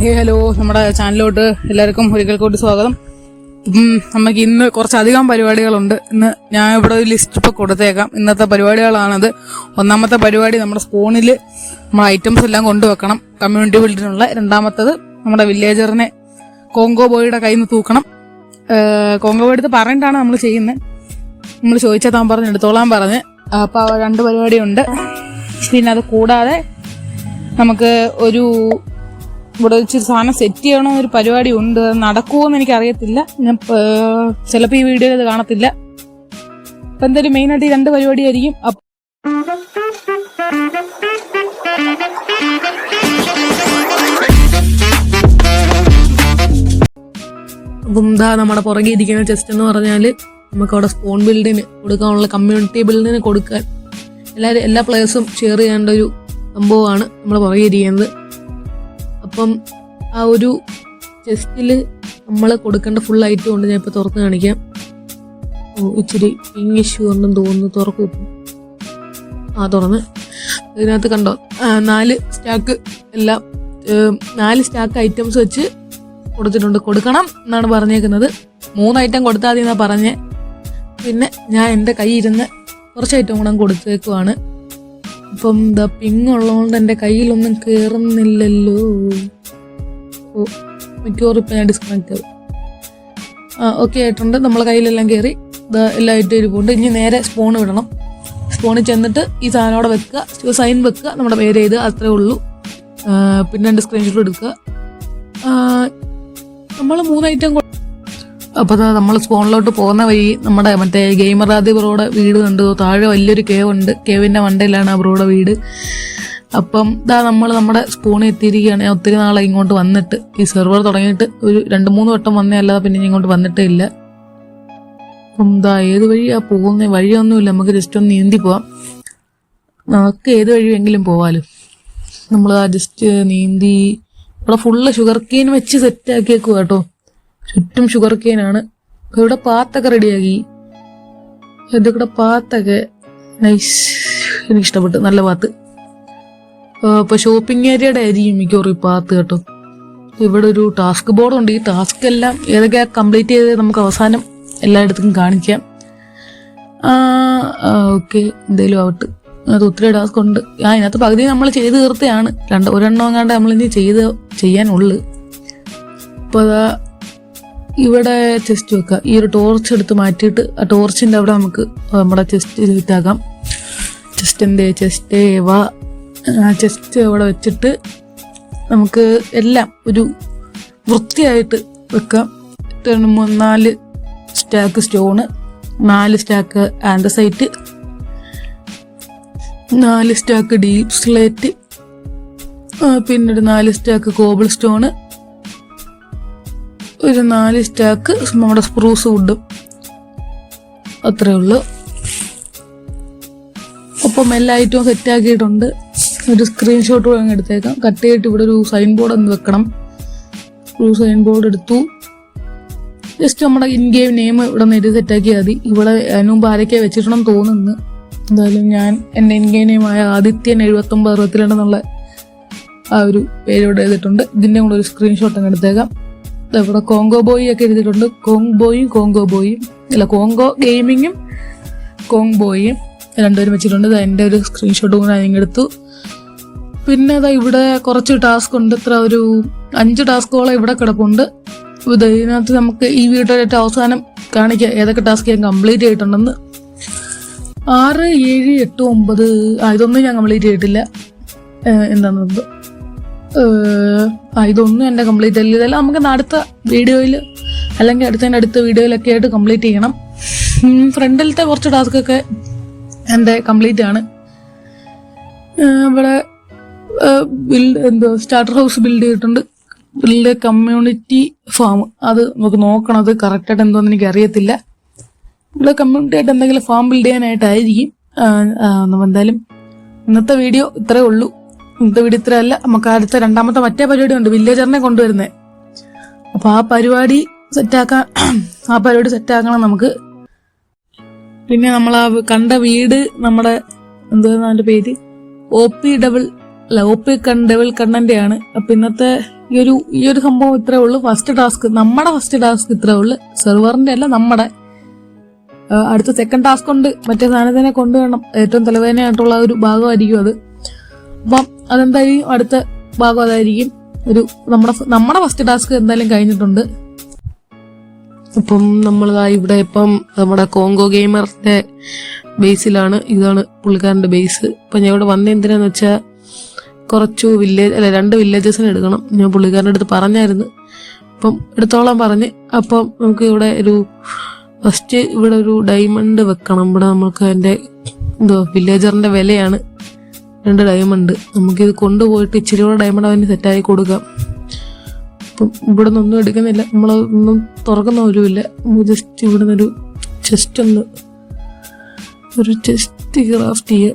Hello, നമ്മുടെ ചാനലിലോട്ട് എല്ലാവർക്കും ഒരിക്കൽ കൂടി സ്വാഗതം. നമുക്ക് ഇന്ന് കുറച്ചധികം പരിപാടികളുണ്ട്. ഇന്ന് ഞാൻ ഇവിടെ ഒരു ലിസ്റ്റ് ഇപ്പോൾ കൊടുത്തേക്കാം. ഇന്നത്തെ പരിപാടികളാണത്. ഒന്നാമത്തെ പരിപാടി നമ്മുടെ സ്പൂണിൽ നമ്മുടെ ഐറ്റംസ് എല്ലാം കൊണ്ടുവെക്കണം, കമ്മ്യൂണിറ്റി ബിൽഡിനുള്ള. രണ്ടാമത്തത് നമ്മുടെ വില്ലേജറിനെ കോങ്കോ ബോയുടെ കയ്യിൽ നിന്ന് തൂക്കണം. കോങ്കോ ബോയ് എടുത്ത് പറഞ്ഞിട്ടാണ് നമ്മൾ ചെയ്യുന്നത്. നമ്മൾ ചോദിച്ചാൽ താൻ പറഞ്ഞ് എടുത്തോളാൻ പറഞ്ഞ്. അപ്പോൾ 2 പരിപാടിയുണ്ട്. പിന്നെ അത് കൂടാതെ നമുക്ക് ഇവിടെ ഇച്ചിരി സാധനം സെറ്റ് ചെയ്യണോ ഒരു പരിപാടി ഉണ്ട്. നടക്കുമോന്ന് എനിക്കറിയത്തില്ല. ഞാൻ ചിലപ്പോൾ ഈ വീഡിയോയിൽ അത് കാണത്തില്ല. അപ്പം എന്തായാലും മെയിനായിട്ട് ഈ 2 പരിപാടിയായിരിക്കും. അപ്പം നമ്മുടെ പുറകെ ഇരിക്കുന്ന ചെസ്റ്റ് എന്ന് പറഞ്ഞാൽ നമുക്ക് അവിടെ സ്പോൺ ബിൽഡിന് കൊടുക്കാനുള്ള, കമ്മ്യൂണിറ്റി ബിൽഡിന് കൊടുക്കാൻ എല്ലാ പ്ലേയേഴ്സും ഷെയർ ചെയ്യേണ്ട ഒരു സംഭവമാണ് നമ്മുടെ പുറകെ ഇരിക്കുന്നത്. അപ്പം ആ ഒരു ചെസ്റ്റിൽ നമ്മൾ കൊടുക്കേണ്ട ഫുൾ ഐറ്റം ഉണ്ട്. ഞാൻ ഇപ്പോൾ തുറന്ന് കാണിക്കാം. ഇച്ചിരി ഇംഗ്ലീഷ് കൊണ്ടും തോന്നുന്നു. തുറക്കും. തുറന്ന് ഇതിനകത്ത് കണ്ടോ 4 സ്റ്റാക്ക് എല്ലാം 4 സ്റ്റാക്ക് ഐറ്റംസ് വെച്ച് കൊടുത്തിട്ടുണ്ട്. കൊടുക്കണം എന്നാണ് പറഞ്ഞേക്കുന്നത്. 3 ഐറ്റം കൊടുത്താൽ മതി എന്നാണ് പറഞ്ഞേ. പിന്നെ ഞാൻ എൻ്റെ കയ്യിൽ ഇരുന്ന് കുറച്ച് ഐറ്റം കൂടെ കൊടുത്തേക്കുവാണ്. അപ്പം പിങ് ഉള്ളതുകൊണ്ട് എൻ്റെ കയ്യിലൊന്നും കയറുന്നില്ലല്ലോ. മിക്കവാറും ഇപ്പം ഞാൻ ഡിസ്കണക്ട് ആവും. ഓക്കെ ആയിട്ടുണ്ട്. നമ്മളെ കയ്യിലെല്ലാം കയറി എല്ലാ ഐറ്റം ഇരിപ്പുണ്ട്. ഇനി നേരെ സ്പൂൺ വിടണം. സ്പൂണിൽ ചെന്നിട്ട് ഈ സാധനം അവിടെ വെക്കുക, സൈൻ വെക്കുക, നമ്മുടെ പേര് ചെയ്ത് അത്രേ ഉള്ളൂ. പിന്നെ 2 സ്ക്രീൻഷോട്ട് എടുക്കുക. നമ്മൾ 3 ഐറ്റം. അപ്പോൾ നമ്മൾ സ്പോണിലോട്ട് പോകുന്ന വഴി നമ്മുടെ മറ്റേ ഗെയിമറാദി ബ്രോയുടെ വീട് കണ്ടു. താഴെ വലിയൊരു കേവ് ഉണ്ട്. കേവിൻ്റെ മണ്ടയിലാണ് ആ ബ്രോയുടെ വീട്. അപ്പം നമ്മൾ നമ്മുടെ സ്പൂണിൽ എത്തിയിരിക്കുകയാണ്. ഞാൻ ഒത്തിരി നാളെ ഇങ്ങോട്ട് വന്നിട്ട്, ഈ സെർവർ തുടങ്ങിയിട്ട് ഒരു 2-3 വട്ടം വന്നേ അല്ലാതെ പിന്നെ ഇങ്ങോട്ട് വന്നിട്ടേ ഇല്ല. അപ്പം ഏത് വഴിയാ പോകുന്ന വഴിയൊന്നുമില്ല. നമുക്ക് ജസ്റ്റ് ഒന്ന് നീന്തി പോവാം. നമുക്ക് ഏത് വഴിയെങ്കിലും പോവാലോ. നമ്മൾ ജസ്റ്റ് നീന്തി ഇവിടെ ഫുള്ള് ഷുഗർ കെയിൻ വെച്ച് സെറ്റാക്കിയേക്കുക കേട്ടോ. ചുറ്റും ഷുഗർ കെയിനാണ്. ഇവിടെ പാത്തൊക്കെ റെഡിയാക്കി. ഇതിവിടെ പാത്തൊക്കെ നൈസ്, എനിക്കിഷ്ടപ്പെട്ടു. നല്ല പാത്ത്. ഇപ്പോൾ ഷോപ്പിംഗ് ഏരിയയുടെ ആയിരിക്കും മിക്കവാറും ഈ പാത്ത് കേട്ടോ. ഇവിടെ ഒരു ടാസ്ക് ബോർഡുണ്ട്. ഈ ടാസ്ക് എല്ലാം ഏതൊക്കെയാണ് കംപ്ലീറ്റ് ചെയ്ത് നമുക്ക് അവസാനം എല്ലായിടത്തും കാണിക്കാം. ഓക്കെ, എന്തേലും ആവട്ടെ. അത് ഒത്തിരി ടാസ്ക് ഉണ്ട്. അതിനകത്ത് പകുതി നമ്മൾ ചെയ്ത് തീർത്തയാണ്. ഒരെണ്ണം എങ്ങാണ്ട് നമ്മളിനി ചെയ്യാനുള്ളു. അപ്പോൾ ഇവിടെ ചെസ്റ്റ് വെക്കാം. ഈ ഒരു ടോർച്ച് എടുത്ത് മാറ്റിയിട്ട് ആ ടോർച്ചിൻ്റെ അവിടെ നമുക്ക് നമ്മുടെ ചെസ്റ്റ് സെറ്റാക്കാം. ചെസ്റ്റ് അവിടെ വെച്ചിട്ട് നമുക്ക് എല്ലാം ഒരു വൃത്തിയായിട്ട് വെക്കാം. 4 stack stone, 4 stack andesite, 4 stack deep slate, പിന്നൊരു 4 സ്റ്റാക്ക് കോബിൾ സ്റ്റോണ്, ഒരു 4 സ്റ്റാക്ക് നമ്മുടെ സ്പ്രൂസ് വുഡും. അത്രേ ഉള്ളൂ. അപ്പം എല്ലാ ഐറ്റവും സെറ്റാക്കിയിട്ടുണ്ട്. ഒരു സ്ക്രീൻഷോട്ട് കൂടെ അങ്ങ് എടുത്തേക്കാം. കട്ട് ചെയ്തിട്ട് ഇവിടെ ഒരു സൈൻ ബോർഡ് ഒന്ന് വെക്കണം. ഒരു സൈൻ ബോർഡ് എടുത്തു. ജസ്റ്റ് നമ്മുടെ ഇൻ ഗെയിം നെയിം ഇവിടെ നിന്ന് സെറ്റാക്കിയാൽ മതി. ഇവിടെ അതിന് മുമ്പ് ആരൊക്കെ വെച്ചിട്ടുണ്ടെന്ന് തോന്നുന്നു. എന്തായാലും ഞാൻ എൻ്റെ ഇൻ ഗെയിം നെയിമായ ആദിത്യൻ 7962 എന്നുള്ള ആ ഒരു പേര് ഇവിടെ എഴുതിയിട്ടുണ്ട്. ഇതിൻ്റെ കൂടെ ഒരു സ്ക്രീൻഷോട്ട് അങ്ങ് എടുത്തേക്കാം. ഇവിടെ കോങ്കോ ബോയ് ഒക്കെ എഴുതിയിട്ടുണ്ട്. കോങ്കോ ബോയും അല്ല, കോങ്കോ ഗെയിമിങ്ങും കോങ് ബോയും 2 പേരും വെച്ചിട്ടുണ്ട്. എൻ്റെ ഒരു സ്ക്രീൻഷോട്ട് കൂടെ അതിങ്ങെടുത്തു. പിന്നെ ഇവിടെ കുറച്ച് ടാസ്ക് ഉണ്ട്. ഒരു 5 ടാസ്കുകളെ ഇവിടെ കിടപ്പുണ്ട്. ഇതിനകത്ത് നമുക്ക് ഈ വീഡിയോയുടെ ഏറ്റവും അവസാനം കാണിക്കാം ഏതൊക്കെ ടാസ്ക് ഞാൻ കംപ്ലീറ്റ് ചെയ്തിട്ടുണ്ടെന്ന്. 6, 7, 8, 9 ഇതൊന്നും ഞാൻ കംപ്ലീറ്റ് ചെയ്തിട്ടില്ല. എന്താണെന്നത് ഇതൊന്നും എൻ്റെ കംപ്ലീറ്റ് അല്ല. ഇതെല്ലാം നമുക്ക് അടുത്ത വീഡിയോയിൽ അല്ലെങ്കിൽ അടുത്ത വീഡിയോയിലൊക്കെ ആയിട്ട് കംപ്ലീറ്റ് ചെയ്യണം. ഫ്രണ്ടിലത്തെ കുറച്ച് ടാസ്കൊക്കെ എൻ്റെ കംപ്ലീറ്റ് ആണ്. ഇവിടെ സ്റ്റാർട്ടർ ഹൗസ് ബിൽഡ് ചെയ്തിട്ടുണ്ട്. ബിൽഡ് കമ്മ്യൂണിറ്റി ഫാം, അത് നമുക്ക് നോക്കണം. അത് കറക്റ്റായിട്ട് എന്തോന്ന് എനിക്ക് അറിയത്തില്ല. ഇവിടെ കമ്മ്യൂണിറ്റി ആയിട്ട് എന്തെങ്കിലും ഫാം ബിൽഡ് ചെയ്യാനായിട്ടായിരിക്കും. എന്തായാലും ഇന്നത്തെ വീഡിയോ ഇത്രേ ഉള്ളൂ. ഇന്നത്തെ വീഡിയോ ഇത്രയല്ല. നമുക്ക് അടുത്ത രണ്ടാമത്തെ മറ്റേ പരിപാടി ഉണ്ട്, വില്ലേജറിനെ കൊണ്ടുവരുന്നത്. അപ്പോൾ ആ പരിപാടി സെറ്റാക്കണം നമുക്ക്. പിന്നെ നമ്മൾ ആ കണ്ട വീട് നമ്മുടെ എന്താണ് അതിന്റെ പേര്, OP ഡബിൾ കണ്ണന്റെയാണ്. അപ്പൊ ഇന്നത്തെ ഈ ഒരു സംഭവം ഇത്രേ ഉള്ളൂ. നമ്മുടെ ഫസ്റ്റ് ടാസ്ക് ഇത്രേ ഉള്ളു. സെർവറിന്റെ അല്ല, നമ്മുടെ അടുത്ത സെക്കൻഡ് ടാസ്ക് ഉണ്ട്. മറ്റേ സാധനത്തിനെ കൊണ്ടുവേണം. ഏറ്റവും തലവേദനയായിട്ടുള്ള ഒരു ഭാഗമായിരിക്കും അത്. അപ്പം അതെന്തായാലും അടുത്ത ഭാഗം അതായിരിക്കും. നമ്മുടെ ഫസ്റ്റ് ടാസ്ക് എന്തായാലും കഴിഞ്ഞിട്ടുണ്ട്. അപ്പം ഇവിടെ ഇപ്പം നമ്മുടെ കോങ്കോ ഗെയിമറിന്റെ ബേസിലാണ്. ഇതാണ് പുള്ളിക്കാരന്റെ ബേസ്. അപ്പൊ ഞാൻ ഇവിടെ വന്ന എന്തിനാന്ന് വെച്ചാൽ കുറച്ചു 2 വില്ലേജസിന് എടുക്കണം. ഞാൻ പുള്ളിക്കാരൻ്റെ അടുത്ത് പറഞ്ഞായിരുന്നു. അപ്പം എടുത്തോളാൻ പറഞ്ഞ്. അപ്പം നമുക്ക് ഇവിടെ ഫസ്റ്റ് ഇവിടെ ഒരു ഡയമണ്ട് വെക്കണം. ഇവിടെ നമുക്ക് അതിന്റെ വില്ലേജറിന്റെ വിലയാണ് 2 ഡയമണ്ട്. നമുക്കിത് കൊണ്ടുപോയിട്ട് ഇച്ചിരി കൂടെ ഡയമണ്ട് അവന് സെറ്റായി കൊടുക്കാം. അപ്പം ഇവിടെ നിന്നൊന്നും എടുക്കുന്നില്ല, നമ്മളൊന്നും തുറക്കുന്ന പോലുമില്ല. നമുക്ക് ജസ്റ്റ് ഇവിടെ നിന്നൊരു ചെസ്റ്റ് ക്രാഫ്റ്റ് ചെയ്യുക.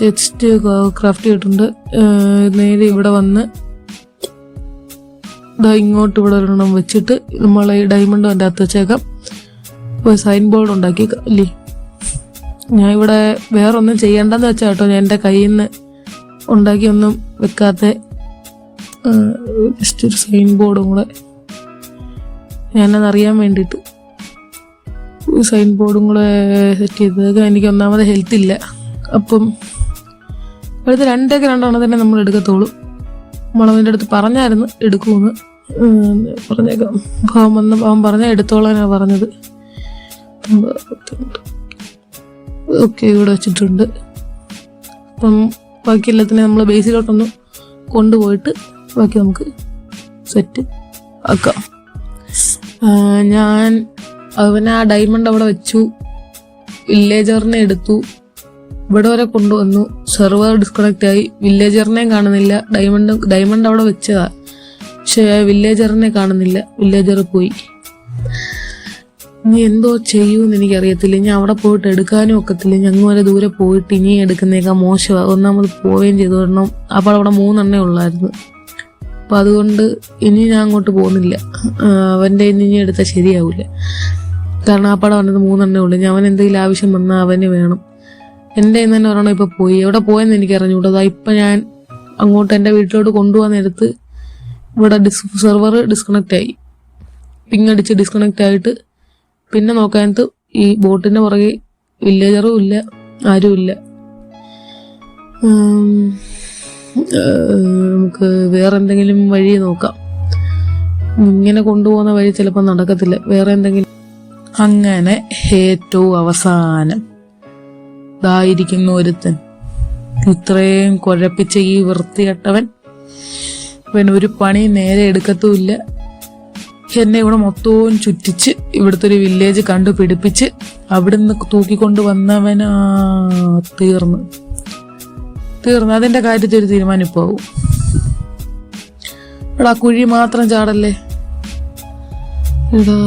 ചെസ്റ്റ് ക്രാഫ്റ്റ് ചെയ്തിട്ടുണ്ട്. നേരെ ഇവിടെ വന്ന് ഇങ്ങോട്ട് ഇവിടെ ഒരെണ്ണം വെച്ചിട്ട് നമ്മൾ ഈ ഡയമണ്ട് അതിൻ്റെ അകത്ത് വെച്ചേക്കാം. സൈൻ ബോർഡ് ഉണ്ടാക്കിയേക്കാം അല്ലേ. ഞാൻ ഇവിടെ വേറെ ഒന്നും ചെയ്യണ്ടെന്ന് വെച്ചാൽ കേട്ടോ, ഞാൻ എൻ്റെ കയ്യിൽ നിന്ന് ഉണ്ടാക്കി ഒന്നും വെക്കാത്ത ജസ്റ്റ് ഒരു സൈൻ ബോർഡും കൂടെ ഞാനതറിയാൻ വേണ്ടിയിട്ട് സൈൻ ബോർഡും കൂടെ സെറ്റ് ചെയ്തേക്കാം. എനിക്ക് ഒന്നാമത് ഹെൽത്ത് ഇല്ല. അപ്പം അടുത്ത 2 തന്നെ നമ്മൾ എടുക്കത്തുള്ളൂ. നമ്മളവൻ്റെ അടുത്ത് പറഞ്ഞായിരുന്നു എടുക്കുമെന്ന്. പറഞ്ഞേക്കാം. അവൻ പറഞ്ഞാൽ എടുത്തോളാനാണ് പറഞ്ഞത്. ഓക്കെ, ഇവിടെ വെച്ചിട്ടുണ്ട്. അപ്പം ബാക്കി എല്ലാത്തിനും നമ്മൾ ബേസിലോട്ടൊന്ന് കൊണ്ടുപോയിട്ട് ബാക്കി നമുക്ക് സെറ്റ് ആക്കാം. ഞാൻ അവനെ ആ ഡയമണ്ട് അവിടെ വെച്ചു, വില്ലേജറിനെ എടുത്തു, ഇവിടെ വരെ കൊണ്ടുവന്നു. സെർവർ ഡിസ്കണക്ട് ആയി. വില്ലേജറിനെയും കാണുന്നില്ല. ഡയമണ്ട് അവിടെ വെച്ചതാ, പക്ഷെ വില്ലേജറിനെ കാണുന്നില്ല. വില്ലേജർ പോയി. ഇനി എന്തോ ചെയ്യൂന്ന് എനിക്കറിയത്തില്ല. ഇനി അവിടെ പോയിട്ട് എടുക്കാനും ഒക്കത്തില്ല. ഞങ്ങൾ വരെ ദൂരെ പോയിട്ട് ഇനി എടുക്കുന്നേക്കാൾ മോശമാണ്. ഒന്നാമത് പോവുകയും ചെയ്തു. കാരണം അപ്പോൾ അവിടെ 3 എണ്ണേ ഉള്ളായിരുന്നു. അപ്പം അതുകൊണ്ട് ഇനി ഞാൻ അങ്ങോട്ട് പോകുന്നില്ല. അവൻ്റെ ഇനി എടുത്താൽ ശരിയാവില്ല. കാരണം ആ പടം വന്നത് 3 എണ്ണേ ഉള്ളൂ. ഞാൻ അവൻ എന്തെങ്കിലും ആവശ്യം വന്നാൽ അവന് വേണം. എൻ്റെ ഇന്ന് തന്നെ ഒരെണ്ണം ഇപ്പം പോയി. എവിടെ പോയെന്ന് എനിക്ക് അറിഞ്ഞൂടാ. ഇപ്പം ഞാൻ അങ്ങോട്ട് എൻ്റെ വീട്ടിലോട്ട് കൊണ്ടുപോകാൻ നേരത്ത് ഇവിടെ സെർവർ ഡിസ്കണക്റ്റ് ആയി. പിങ്ങടിച്ച് ഡിസ്കണക്റ്റ് ആയിട്ട് പിന്നെ നോക്കാനത്ത് ഈ ബോട്ടിന്റെ പുറകെ വില്ലേജറും ഇല്ല, ആരുമില്ല. നമുക്ക് വേറെ എന്തെങ്കിലും വഴി നോക്കാം. ഇങ്ങനെ കൊണ്ടുപോകുന്ന വഴി ചിലപ്പോൾ നടക്കത്തില്ല. വേറെ എന്തെങ്കിലും. അങ്ങനെ ഏറ്റവും അവസാനം ഇതായിരിക്കുന്ന ഒരുത്തൻ, ഇത്രയും കുഴപ്പിച്ച ഈ വൃത്തികെട്ടവൻ, ഇവൻ ഒരു പണി നേരെ എടുക്കത്തുമില്ല. എന്നെ ഇവിടെ മൊത്തവും ചുറ്റിച്ച് ഇവിടുത്തെ ഒരു വില്ലേജ് കണ്ടുപിടിപ്പിച്ച് അവിടുന്ന് തൂക്കിക്കൊണ്ട് വന്നവനാ. തീർന്നു. അതിന്റെ കാര്യത്തിൽ ഒരു തീരുമാനം ഇപ്പൊ ആവും. എടാ കുഴി മാത്രം ചാടല്ലേ. എടാ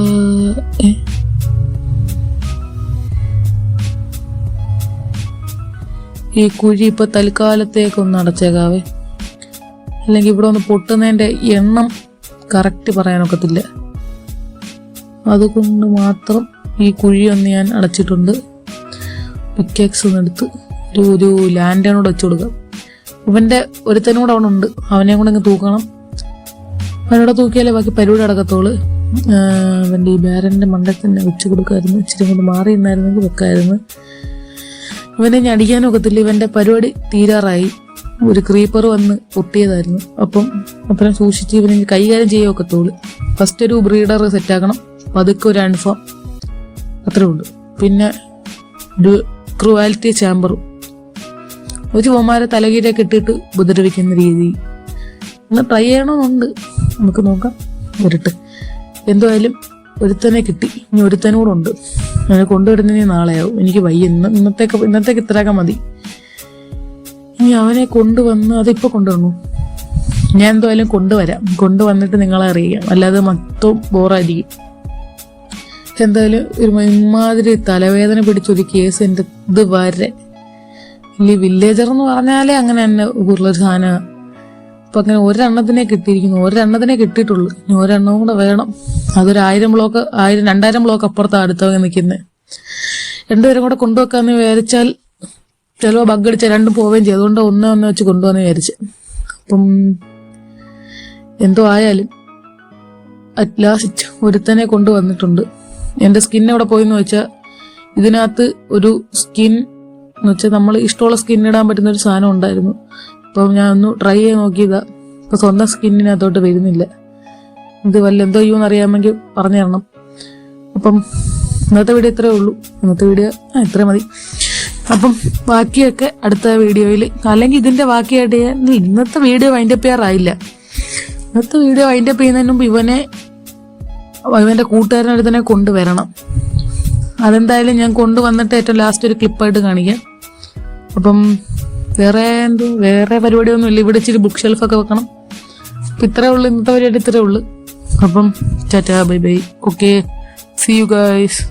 ഈ കുഴി ഇപ്പൊ തൽക്കാലത്തേക്കൊന്ന് അടച്ചേക്കാവേ. അല്ലെങ്കിൽ ഇവിടെ ഒന്ന് പൊട്ടുന്നതിന്റെ എണ്ണം കറക്റ്റ് പറയാനൊക്കത്തില്ല. അതുകൊണ്ട് മാത്രം ഈ കുഴിയൊന്ന് ഞാൻ അടച്ചിട്ടുണ്ട്. പിക്കാക്സ് ഒന്നെടുത്ത് ഒരു ലാൻഡേണോട് വെച്ച് കൊടുക്കാം. ഇവന്റെ ഒരുത്തനൂടെ അവിടെ ഉണ്ട്. അവനെയും കൂടെ അങ്ങ് തൂക്കണം. അവനോടെ തൂക്കിയാലേ ബാക്കി പരിപാടി അടക്കത്തോള്. അവന്റെ ഈ ബാരന്റെ മണ്ടയിൽ തന്നെ വെച്ച് കൊടുക്കായിരുന്നു. ഇച്ചിരി കൊണ്ട് മാറി നിന്നായിരുന്നെങ്കിൽ വെക്കായിരുന്നു. ഇവനെ ഞാൻ അടിക്കാനും ഒക്കത്തില്ല. ഇവന്റെ പരിപാടി തീരാറായി. ഒരു ക്രീപ്പർ വന്ന് പൊട്ടിയതായിരുന്നു. അപ്പം സൂക്ഷിച്ച് ഇവനെ കൈകാര്യം ചെയ്യാൻ ഒക്കത്തോളൂ. ഫസ്റ്റ് ഒരു ബ്രീഡർ സെറ്റാക്കണം. പതുക്കെ ഒരു അൺഫോം, അത്രേ ഉള്ളൂ. പിന്നെ ഒരു ക്രൂവാലിറ്റി ചാമ്പറും ഒരു ഓമാരെ തലകീരൊക്കെ ഇട്ടിട്ട് ഉപദ്രവിക്കുന്ന രീതി ഒന്ന് ട്രൈ ചെയ്യണമെന്നുണ്ട്. നമുക്ക് നോക്കാം. എന്തായാലും ഒരുത്തനെ കിട്ടി. ഇനി ഒരുത്തനും കൂടെ ഉണ്ട്. അങ്ങനെ കൊണ്ടുവരുന്നതിന് നാളെയാവും. എനിക്ക് വയ്യ. ഇന്നത്തേക്ക് ഇത്രയൊക്കെ മതി. ഇനി അവനെ കൊണ്ടുവന്ന് അതിപ്പോൾ കൊണ്ടുവന്നു. ഞാൻ എന്തായാലും കൊണ്ടുവരാം. കൊണ്ടുവന്നിട്ട് നിങ്ങളെ അറിയിക്കാം. അല്ലാതെ മൊത്തം ബോറായിരിക്കും. എന്തായാലും ഒരു ഇമാതിരി തലവേദന പിടിച്ചൊരു കേസ് എൻ്റെ ഇതുവരെ. ഈ വില്ലേജർ എന്ന് പറഞ്ഞാലേ അങ്ങനെ തന്നെ കൂടുതലൊരു സാധനമാണ്. അപ്പൊ അങ്ങനെ ഒരെണ്ണത്തിനെ കിട്ടിയിരിക്കുന്നു. ഒരെണ്ണത്തിനെ കിട്ടിയിട്ടുള്ളൂ. ഇനി ഒരെണ്ണം കൂടെ വേണം. അതൊരു 2000 ബ്ലോക്ക് അപ്പുറത്താണ് അടുത്തവங்க നിൽക്കുന്നത്. 2 പേരും കൂടെ കൊണ്ടുവെക്കാന്ന് വിചാരിച്ചാൽ ചിലപ്പോൾ ബഗ് അടിച്ചാൽ 2 പോവുകയും ചെയ്യും. അതുകൊണ്ട് ഒന്നേ വെച്ച് കൊണ്ടുവന്ന് വിചാരിച്ച്. അപ്പം എന്തോ ആയാലും അറ്റ് ലാസ്റ്റ് ഒരുത്തനെ കൊണ്ടുവന്നിട്ടുണ്ട്. എൻ്റെ സ്കിൻ എവിടെ പോയെന്ന് വെച്ചാൽ ഇതിനകത്ത് ഒരു സ്കിൻ എന്ന് വെച്ചാൽ നമ്മൾ ഇഷ്ടമുള്ള സ്കിൻ ഇടാൻ പറ്റുന്ന ഒരു സാധനം ഉണ്ടായിരുന്നു. അപ്പം ഞാൻ ഒന്ന് ട്രൈ ചെയ്ത് നോക്കിയതാ. ഇപ്പൊ സ്വന്തം സ്കിന്നിനകത്തോട്ട് വരുന്നില്ല. ഇത് വല്ല എന്തോ ചെയ്യുമെന്ന് അറിയാമെങ്കിൽ പറഞ്ഞു തരണം. അപ്പം ഇന്നത്തെ വീഡിയോ ഇത്രേ ഉള്ളൂ. ഇന്നത്തെ വീഡിയോ ഇത്ര മതി. അപ്പം ബാക്കിയൊക്കെ അടുത്ത വീഡിയോയിൽ, അല്ലെങ്കിൽ ഇതിന്റെ ബാക്കിയായിട്ട് ഇന്നത്തെ വീഡിയോ വൈൻഡപ്പ് ചെയ്യാറായില്ല. ഇന്നത്തെ വീഡിയോ വൈൻഡപ്പ് ചെയ്യുന്നതിന് മുമ്പ് ഇവന്റെ കൂട്ടുകാരനടുത്ത് തന്നെ കൊണ്ടുവരണം. അതെന്തായാലും ഞാൻ കൊണ്ടുവന്നിട്ട് ഏറ്റവും ലാസ്റ്റ് ഒരു ക്ലിപ്പായിട്ട് കാണിക്കാം. അപ്പം വേറെ പരിപാടിയൊന്നും ഇല്ല. ഇവിടെ ഇച്ചിരി ബുക്ക് ഷെൽഫൊക്കെ വെക്കണം. അപ്പം ഇത്രേ ഉള്ളൂ, ഇന്നത്തെ പരിപാടി ഇത്രേ ഉള്ളൂ. അപ്പം tata, bye bye, okay, see you guys.